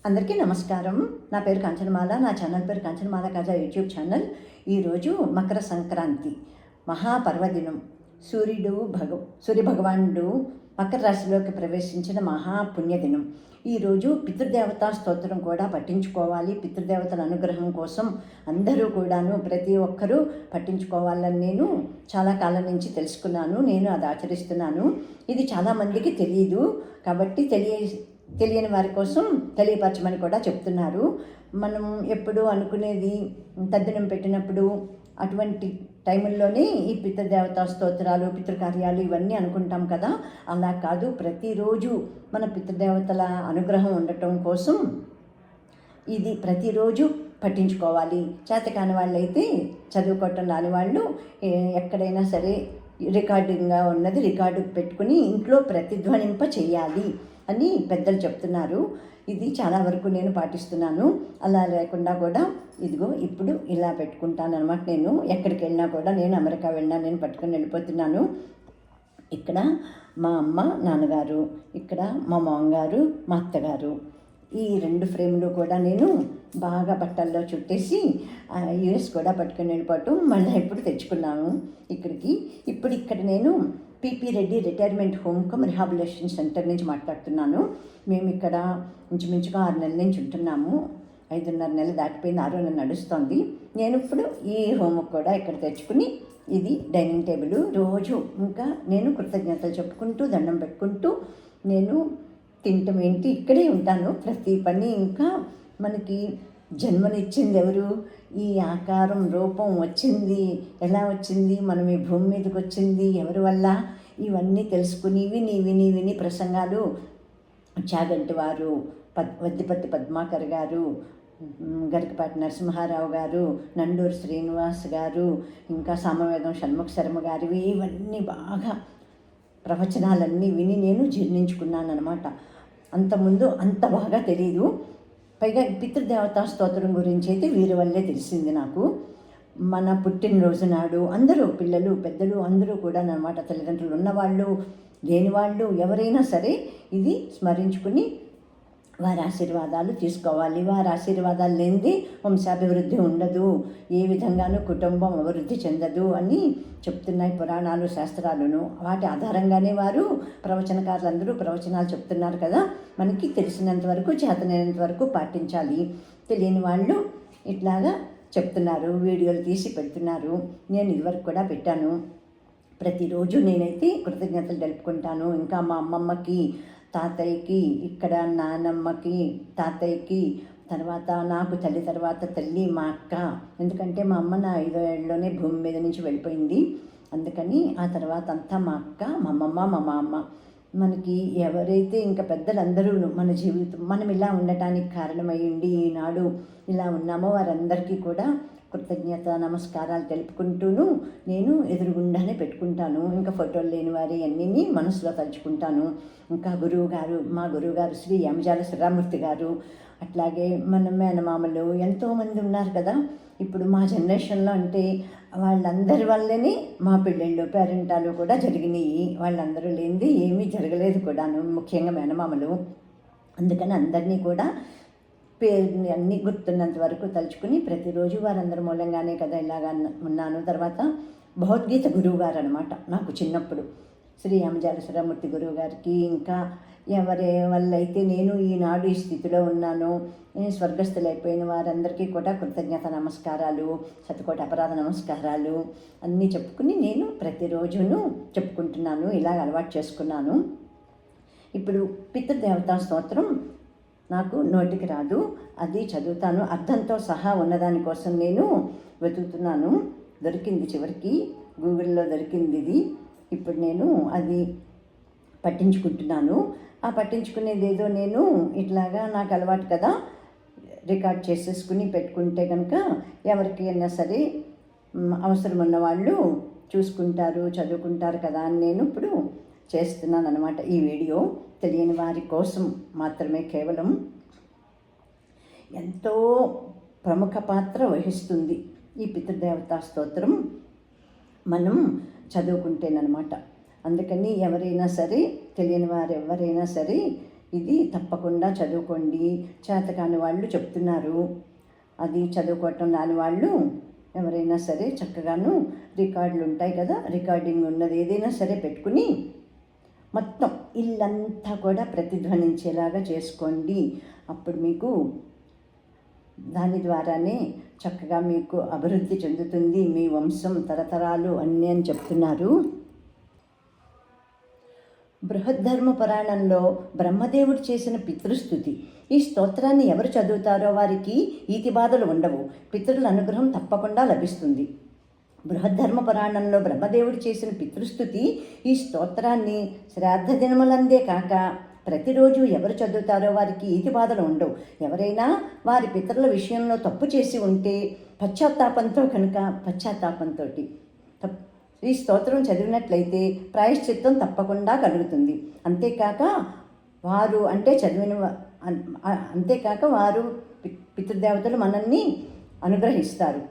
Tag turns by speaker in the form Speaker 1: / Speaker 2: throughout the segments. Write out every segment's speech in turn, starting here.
Speaker 1: అందరికీ నమస్కారం. నా పేరు కాంచనమాల. నా ఛానల్ పేరు కాంచనమాల కాజా యూట్యూబ్ ఛానల్. ఈరోజు మకర సంక్రాంతి మహాపర్వదినం. సూర్యభగవానుడు మకర రాశిలోకి ప్రవేశించిన మహాపుణ్యదినం. ఈరోజు పితృదేవతా స్తోత్రం కూడా పఠించుకోవాలి. పితృదేవతల అనుగ్రహం కోసం అందరూ కూడాను ప్రతి ఒక్కరూ పఠించుకోవాలని నేను చాలా కాలం నుంచి తెలుసుకున్నాను. నేను అది ఆచరిస్తున్నాను. ఇది చాలామందికి తెలియదు కాబట్టి తెలియని వారి కోసం తెలియపరచమని కూడా చెప్తున్నారు. మనం ఎప్పుడు అనుకునేది తద్దినం పెట్టినప్పుడు అటువంటి టైముల్లోనే ఈ పితృదేవతా స్తోత్రాలు పితృకార్యాలు ఇవన్నీ అనుకుంటాం కదా. అలా కాదు, ప్రతిరోజు మన పితృదేవతల అనుగ్రహం ఉండటం కోసం ఇది ప్రతిరోజు పఠించుకోవాలి. చేతకాని వాళ్ళైతే చదువుకోవటం రాని వాళ్ళు ఎక్కడైనా సరే రికార్డింగ్గా ఉన్నది రికార్డు పెట్టుకుని ఇంట్లో ప్రతిధ్వనింప చేయాలి అని పెద్దలు చెప్తున్నారు. ఇది చాలా వరకు నేను పాటిస్తున్నాను. అలా లేకుండా కూడా ఇదిగో ఇప్పుడు ఇలా పెట్టుకుంటాను అనమాట. నేను ఎక్కడికి వెళ్ళినా కూడా, నేను అమెరికా వెళ్ళినా నేను పట్టుకొని వెళ్ళిపోతున్నాను. ఇక్కడ మా అమ్మ నాన్నగారు, ఇక్కడ మా మామగారు మా అత్తగారు, ఈ 2 ఫ్రేములు కూడా నేను బాగా బట్టల్లో చుట్టేసి యూఎస్ కూడా పట్టుకొని వెళ్ళిపోవటం మళ్ళీ ఇప్పుడు తెచ్చుకున్నాను ఇక్కడికి. ఇప్పుడు ఇక్కడ నేను PP Reddy retirement home cum rehabilitation centre నుంచి మాట్లాడుతున్నాను. మేము ఇక్కడ ఇంచుమించుగా 6 నెలల నుంచి ఉంటున్నాము. 5.5 నెలలు దాటిపోయింది, 6వ నెల నడుస్తోంది. నేను ఇప్పుడు ఈ హోమ్ కూడా ఇక్కడ తెచ్చుకుని ఇది డైనింగ్ టేబుల్. రోజు ఇంకా నేను కృతజ్ఞతలు చెప్పుకుంటూ దండం పెట్టుకుంటూ నేను తింటాం ఏంటి ఇక్కడే ఉంటాను. ప్రతి పని ఇంకా మనకి జన్మనిచ్చింది ఎవరు, ఈ ఆకారం రూపం వచ్చింది ఎలా వచ్చింది, మనం ఈ భూమి మీదకి వచ్చింది ఎవరి వల్ల, ఇవన్నీ తెలుసుకుని విని ప్రసంగాలు చాగంటి వారు, వద్దిపత్తి పద్మాకర్ గారు, గరికపాటి నరసింహారావు గారు, నండూరు శ్రీనివాస్ గారు, ఇంకా సామవేదం షణ్ముఖ శర్మ గారు, ఇవన్నీ బాగా ప్రవచనాలన్నీ విని నేను జీర్ణించుకున్నాను అనమాట. అంతకుముందు అంత బాగా తెలీదు. పైగా పితృదేవతా స్తోత్రం గురించి అయితే వీరి వల్లే తెలిసింది నాకు. మన పుట్టినరోజు నాడు అందరూ పిల్లలు పెద్దలు అందరూ కూడా అన్నమాట, తల్లిదండ్రులు ఉన్నవాళ్ళు లేనివాళ్ళు ఎవరైనా సరే ఇది స్మరించుకుని వారి ఆశీర్వాదాలు తీసుకోవాలి. వారి ఆశీర్వాదాలు లేనిది వంశాభివృద్ధి ఉండదు, ఏ విధంగానూ కుటుంబం అభివృద్ధి చెందదు అని చెప్తున్నాయి పురాణాలు శాస్త్రాలను. వాటి ఆధారంగానే వారు ప్రవచనకారులందరూ ప్రవచనాలు చెప్తున్నారు కదా. మనకి తెలిసినంత వరకు చేతనైనంత వరకు పాటించాలి. తెలియని వాళ్ళు ఇట్లాగా చెప్తున్నారు, వీడియోలు తీసి పెడుతున్నారు. నేను ఇదివరకు కూడా పెట్టాను. ప్రతిరోజు నేనైతే కృతజ్ఞతలు తెలుపుకుంటాను. ఇంకా మా అమ్మమ్మకి, తాతయ్యకి, ఇక్కడ నానమ్మకి, తాతయ్యకి, తర్వాత నాకు తల్లి తర్వాత తల్లి మా అక్క. ఎందుకంటే మా అమ్మ నా 5వ ఏళ్ళలోనే భూమి మీద నుంచి వెళ్ళిపోయింది. అందుకని ఆ తర్వాత అంతా మా అక్క, మా అమ్మమ్మ, మా మామ. మనకి ఎవరైతే ఇంకా పెద్దలందరూ మన జీవితం మనం ఇలా ఉండటానికి కారణమయ్యింది, ఈనాడు ఇలా ఉన్నామో వారందరికీ కూడా కృతజ్ఞత నమస్కారాలు తెలుపుకుంటూను నేను ఎదురుగుండానే పెట్టుకుంటాను. ఇంకా ఫోటోలు లేని వారి అన్నీ మనసులో తలుచుకుంటాను. ఇంకా మా గురువుగారు శ్రీ యామజాల శ్రీరామూర్తి గారు, అట్లాగే మన మేనమామలు ఎంతోమంది ఉన్నారు కదా. ఇప్పుడు మా జనరేషన్లో అంటే వాళ్ళందరి వల్లనే మా పెళ్ళిళ్ళు పేరెంటాలు కూడా జరిగినాయి. వాళ్ళందరూ లేనిది ఏమీ జరగలేదు కూడాను, ముఖ్యంగా మేనమామలు. అందుకని అందరినీ కూడా పేరుని అన్నీ గుర్తున్నంత వరకు తలుచుకుని ప్రతిరోజు వారందరి మూలంగానే కదా ఇలాగా ఉన్నాను. తర్వాత భగవద్గీత గురువు గారు అనమాట నాకు చిన్నప్పుడు, శ్రీ యామజాల శ్రీరామూర్తి గురువు గారికి, ఇంకా ఎవరి వల్ల అయితే నేను ఈనాడు ఈ స్థితిలో ఉన్నాను, స్వర్గస్థులైపోయిన వారందరికీ కూడా కృతజ్ఞత నమస్కారాలు, శతకోటి అపరాధ నమస్కారాలు అన్నీ చెప్పుకుని నేను ప్రతిరోజును చెప్పుకుంటున్నాను. ఇలాగ అలవాటు చేసుకున్నాను. ఇప్పుడు పితృదేవతా స్తోత్రం నాకు నోటికి రాదు, అది చదువుతాను. అర్థంతో సహా ఉన్నదానికోసం నేను వెతుకుతున్నాను. దొరికింది, చివరికి గూగుల్లో దొరికింది ఇది. ఇప్పుడు నేను అది పట్టించుకుంటున్నాను. ఆ పట్టించుకునేది ఏదో నేను ఇట్లాగా నాకు అలవాటు కదా, రికార్డ్ చేసేసుకుని పెట్టుకుంటే కనుక ఎవరికి అయినా సరే అవసరం ఉన్న వాళ్ళు చూసుకుంటారు, చదువుకుంటారు కదా అని నేను ఇప్పుడు చేస్తున్నాను అనమాట. ఈ వీడియో తెలియని వారి కోసం మాత్రమే. కేవలం ఎంతో ప్రముఖ పాత్ర వహిస్తుంది ఈ పితృదేవతా స్తోత్రం మనం చదువుకుంటేనమాట. అందుకని ఎవరైనా సరే తెలియని వారు ఎవరైనా సరే ఇది తప్పకుండా చదువుకోండి. చేతకాని వాళ్ళు చెప్తున్నారు, అది చదువుకోవటం రాని వాళ్ళు ఎవరైనా సరే చక్కగాను రికార్డులు ఉంటాయి కదా, రికార్డింగ్ ఉన్నది ఏదైనా సరే పెట్టుకుని మొత్తం ఇల్లంతా కూడా ప్రతిధ్వనించేలాగా చేసుకోండి. అప్పుడు మీకు దాని ద్వారానే చక్కగా మీకు అభివృద్ధి చెందుతుంది మీ వంశం తరతరాలు అన్నీ అని చెప్తున్నారు. బృహద్ధర్మ పురాణంలో బ్రహ్మదేవుడు చేసిన పితృస్తుతి. ఈ స్తోత్రాన్ని ఎవరు చదువుతారో వారికి ఈతి బాధలు ఉండవు, పితృల అనుగ్రహం తప్పకుండా లభిస్తుంది. బృహద్ధర్మ పురాణంలో బ్రహ్మదేవుడు చేసిన పితృస్తుతి ఈ స్తోత్రాన్ని శ్రాద్ధ దినములందే కాక ప్రతిరోజు ఎవరు చదువుతారో వారికి ఈతి బాధలు ఉండవు. ఎవరైనా వారి పితరుల విషయంలో తప్పు చేసి ఉంటే పశ్చాత్తాపంతో ఈ స్తోత్రం చదివినట్లయితే ప్రాయశ్చిత్తం తప్పకుండా కలుగుతుంది. అంతేకాక వారు పితృదేవతలు మనల్ని అనుగ్రహిస్తారు.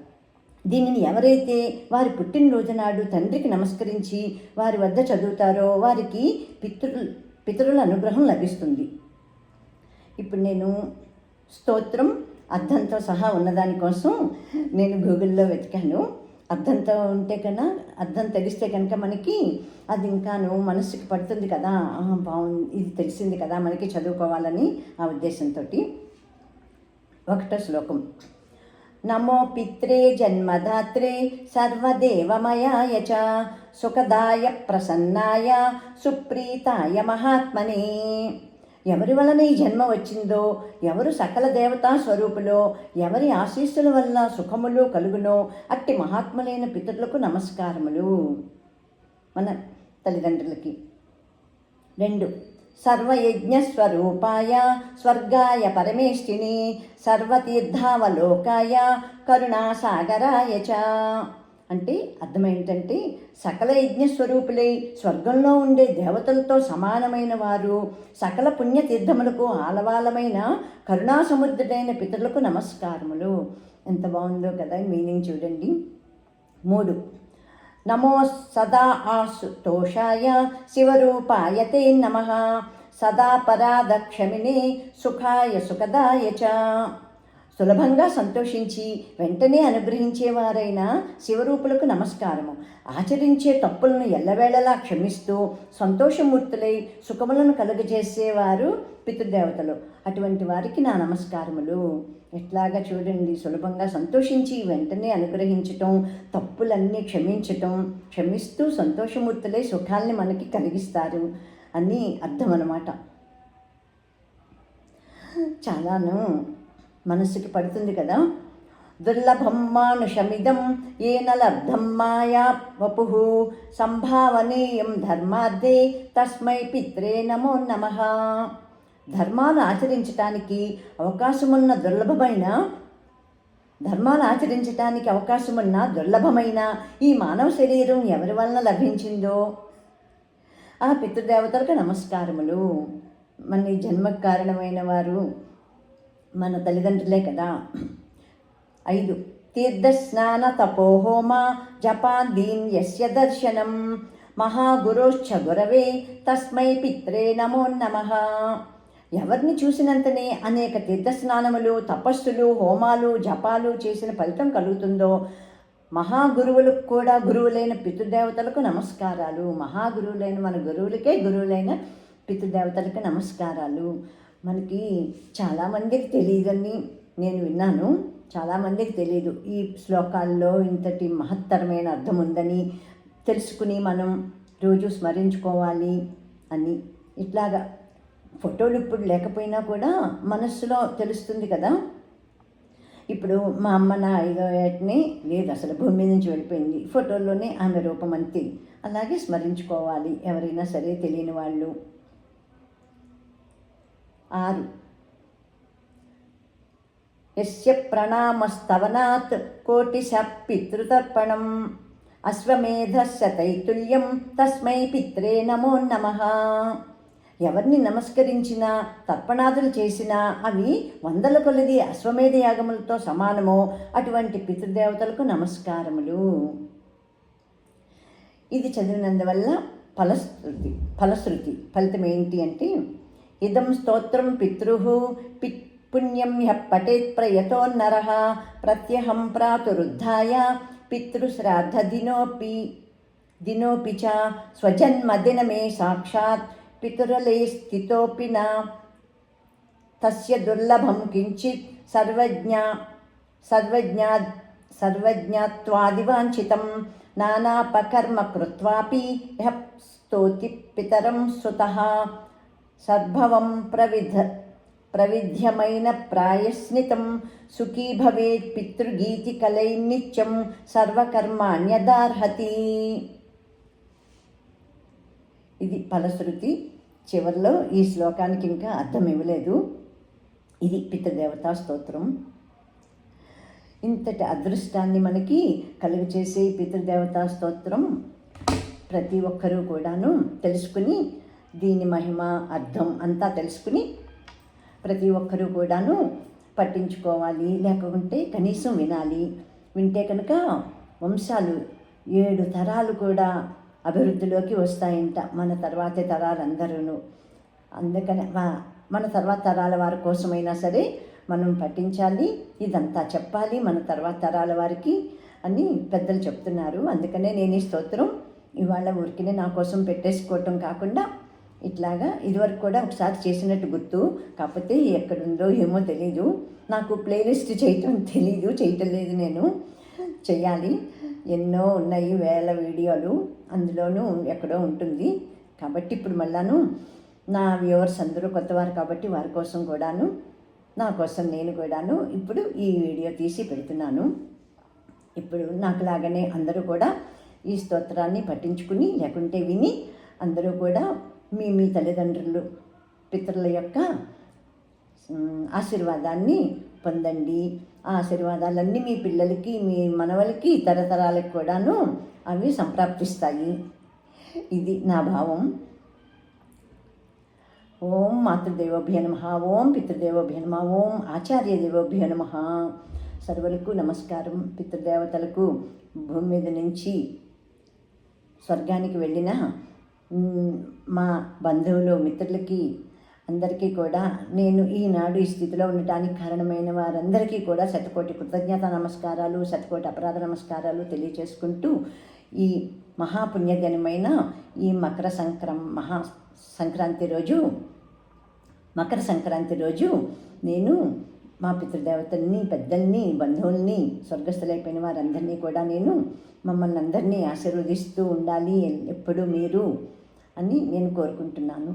Speaker 1: దీనిని ఎవరైతే వారి పుట్టినరోజు నాడు తండ్రికి నమస్కరించి వారి వద్ద చదువుతారో వారికి పితరుల అనుగ్రహం లభిస్తుంది. ఇప్పుడు నేను స్తోత్రం అర్థంతో సహా ఉన్నదానికోసం నేను గూగుల్లో వెతికాను. అర్థంతో ఉంటే కన్నా అర్థం తెలిస్తే కనుక మనకి అది ఇంకాను మనసుకి పడుతుంది కదా, బాగుంది ఇది తెలిసింది కదా మనకి చదువుకోవాలని ఆ ఉద్దేశంతో. 1వ శ్లోకం. నమో పిత్రే జన్మదాత్రే సర్వదేవమయాయ చ సుఖదాయ ప్రసన్నాయ సుప్రీతాయ మహాత్మనే. ఎవరి వలన ఈ జన్మ వచ్చిందో, ఎవరు సకల దేవతా స్వరూపులో, ఎవరి ఆశీస్సుల వల్ల సుఖములు కలుగునో అట్టి మహాత్ములైన పితరులకు నమస్కారములు. మన తల్లిదండ్రులకి. 2. సర్వయజ్ఞస్వరూపాయ స్వర్గాయ పరమేష్ఠిని సర్వతీర్థావలోకాయ కరుణాసాగరాయ చ. అంటే అర్థం ఏంటంటే సకల యజ్ఞస్వరూపులై స్వర్గంలో ఉండే దేవతలతో సమానమైన వారు, సకల పుణ్యతీర్థములకు ఆలవాలమైన కరుణాసముద్రుడైన పితరులకు నమస్కారములు. ఎంత బాగుందో కదా మీనింగ్ చూడండి. 3. నమో సదా ఆశుతోషాయ శివరూపాయ తే నమః సదా పరాదక్షమినే సుఖాయ సుఖదాయ చ. సులభంగా సంతోషించి వెంటనే అనుగ్రహించేవారైన శివరూపులకు నమస్కారము. ఆచరించే తప్పులను ఎల్లవేళలా క్షమిస్తూ సంతోషమూర్తులై సుఖములను కలుగజేసేవారు పితృదేవతలు. అటువంటి వారికి నా నమస్కారములు. ఎట్లాగా చూడండి, సులభంగా సంతోషించి వెంటనే అనుగ్రహించటం, తప్పులన్నీ క్షమిస్తూ సంతోషమూర్తులై సుఖాల్ని మనకి కలిగిస్తారు అని అర్థం అన్నమాట. చాలాను మనస్సుకి పడుతుంది కదా. దుర్లభం మానుషమిదం ఏన లబ్ధం మాయా వపుః సంభావనీయం ధర్మార్థే తస్మై పిత్రే నమో నమః. ధర్మాలు ఆచరించటానికి అవకాశమున్న దుర్లభమైన ఈ మానవ శరీరం ఎవరి వలన లభించిందో ఆ పితృదేవతలకు నమస్కారములు. మన ఈ జన్మకు కారణమైన వారు మన తల్లిదండ్రులే కదా. 5. తీర్థస్నాన తపోహోమ జపాదీన్ యస్య దర్శనం మహాగురోశ్చ గురవే తస్మై పిత్రే నమో నమః. ఎవరిని చూసినంతనే అనేక తీర్థస్నానములు, తపస్సులు, హోమాలు, జపాలు చేసిన ఫలితం కలుగుతుందో మహాగురువులకు కూడా గురువులైన పితృదేవతలకు నమస్కారాలు. మహాగురువులైన మన గురువులైన పితృదేవతలకు నమస్కారాలు. మనకి చాలామందికి తెలియదని నేను విన్నాను, చాలామందికి తెలియదు ఈ శ్లోకాల్లో ఇంతటి మహత్తరమైన అర్థం ఉందని తెలుసుకుని మనం రోజు స్మరించుకోవాలి అని. ఇట్లాగా ఫోటోలు ఇప్పుడు లేకపోయినా కూడా మనస్సులో తెలుస్తుంది కదా. ఇప్పుడు మా అమ్మ నా 5వ ఏటనే లేదు, అసలు భూమి నుంచి వెళ్ళిపోయింది, ఫోటోల్లోనే ఆమె రూపం అంతే. అలాగే స్మరించుకోవాలి ఎవరైనా సరే తెలియని వాళ్ళు. 6. యస్య ప్రణామస్తవనాత్ కోటిశ పితృతర్పణం అశ్వమేధస్య తైతుల్యం తస్మై పిత్రే నమో నమః. ఎవరిని నమస్కరించినా తర్పణాదులు చేసినా అవి 100ల కొలది అశ్వమేధ యాగములతో సమానమో అటువంటి పితృదేవతలకు నమస్కారములు. ఇది చదివినందువల్ల ఫలశ్రుతి ఫలితం ఏంటి అంటే ఇదం స్తోత్రం పితృః పుణ్యం యః పఠేత్ ప్రయతోన్నరః ప్రత్యహం ప్రాతురుద్ధాయ పితృశ్రాద్ధదినోపి చ స్వజన్మదినమే సాక్షాత్ పితృలే స్థితోపి న తస్య దుర్లభం కించిత్ సర్వజ్ఞాత్వాదివాంఛితం నానాపకర్మ కృత్వాపి యః స్తోతి పితరం సుతః సద్భవం ప్రవిధ్యమైన ప్రాయస్నితం సుఖీ భవేత్ పితృగీతికలైర్నిత్యం సర్వకర్మాణ్యదార్హతి. ఇది ఫలశ్రుతి. చివరిలో ఈ శ్లోకానికి ఇంకా అర్థం ఇవ్వలేదు. ఇది పితృదేవతా స్తోత్రం. ఇంతటి అదృష్టాన్ని మనకి కలుగు చేసే పితృదేవతా స్తోత్రం ప్రతి ఒక్కరూ కూడాను తెలుసుకుని, దీని మహిమ అర్థం అంతా తెలుసుకుని ప్రతి ఒక్కరూ కూడాను పట్టించుకోవాలి, లేకుంటే కనీసం వినాలి. వింటే కనుక వంశాలు 7 తరాలు కూడా అభివృద్ధిలోకి వస్తాయంట, మన తర్వాతి తరాలందరూ. అందుకని మన తర్వాత తరాల వారి కోసమైనా సరే మనం పఠించాలి, ఇదంతా చెప్పాలి మన తర్వాత తరాల వారికి అని పెద్దలు చెప్తున్నారు. అందుకనే నేను ఈ స్తోత్రం ఇవాళ ఊరికినే నా కోసం పెట్టేసుకోవటం కాకుండా ఇట్లాగా ఇదివరకు కూడా ఒకసారి చేసినట్టు గుర్తు, కాకపోతే ఎక్కడుందో ఏమో తెలీదు, నాకు ప్లేలిస్ట్ చేయటం చేయటం లేదు. నేను చెయ్యాలి, ఎన్నో ఉన్నాయి, వేల వీడియోలు, అందులోనూ ఎక్కడో ఉంటుంది. కాబట్టి ఇప్పుడు మళ్ళాను నా వ్యూవర్స్ అందరూ కొత్తవారు కాబట్టి వారి కోసం కూడాను, నా కోసం నేను కూడాను ఇప్పుడు ఈ వీడియో తీసి పెడుతున్నాను. ఇప్పుడు నాకు లాగానే అందరూ కూడా ఈ స్తోత్రాన్ని పఠించుకుని లేకుంటే విని అందరూ కూడా మీ తల్లిదండ్రులు పితరుల యొక్క ఆశీర్వాదాన్ని పొందండి. ఆ ఆశీర్వాదాలన్నీ మీ పిల్లలకి, మీ మనవలకి, తరతరాలకు కూడాను అవి సంప్రాప్తిస్తాయి. ఇది నా భావం. ఓం మాతృదేవోభ్యో నమః, ఓం పితృదేవోభ్యో నమః, ఓం ఆచార్యదేవోభ్యో నమః. సర్వులకు నమస్కారం. పితృదేవతలకు భూమి మీద నుంచి స్వర్గానికి వెళ్ళిన మా బంధువులు, మిత్రులకి అందరికీ కూడా నేను ఈనాడు ఈ స్థితిలో ఉండటానికి కారణమైన వారందరికీ కూడా శతకోటి కృతజ్ఞత నమస్కారాలు, శతకోటి అపరాధ నమస్కారాలు తెలియచేసుకుంటూ ఈ మహాపుణ్యదినమైన ఈ మకర సంక్రాంతి రోజు నేను మా పితృదేవతల్ని, పెద్దల్ని, బంధువుల్ని, స్వర్గస్థులైపోయిన వారందరినీ కూడా నేను మమ్మల్ని అందరినీ ఆశీర్వదిస్తూ ఉండాలి ఎప్పుడు మీరు అని నేను కోరుకుంటున్నాను.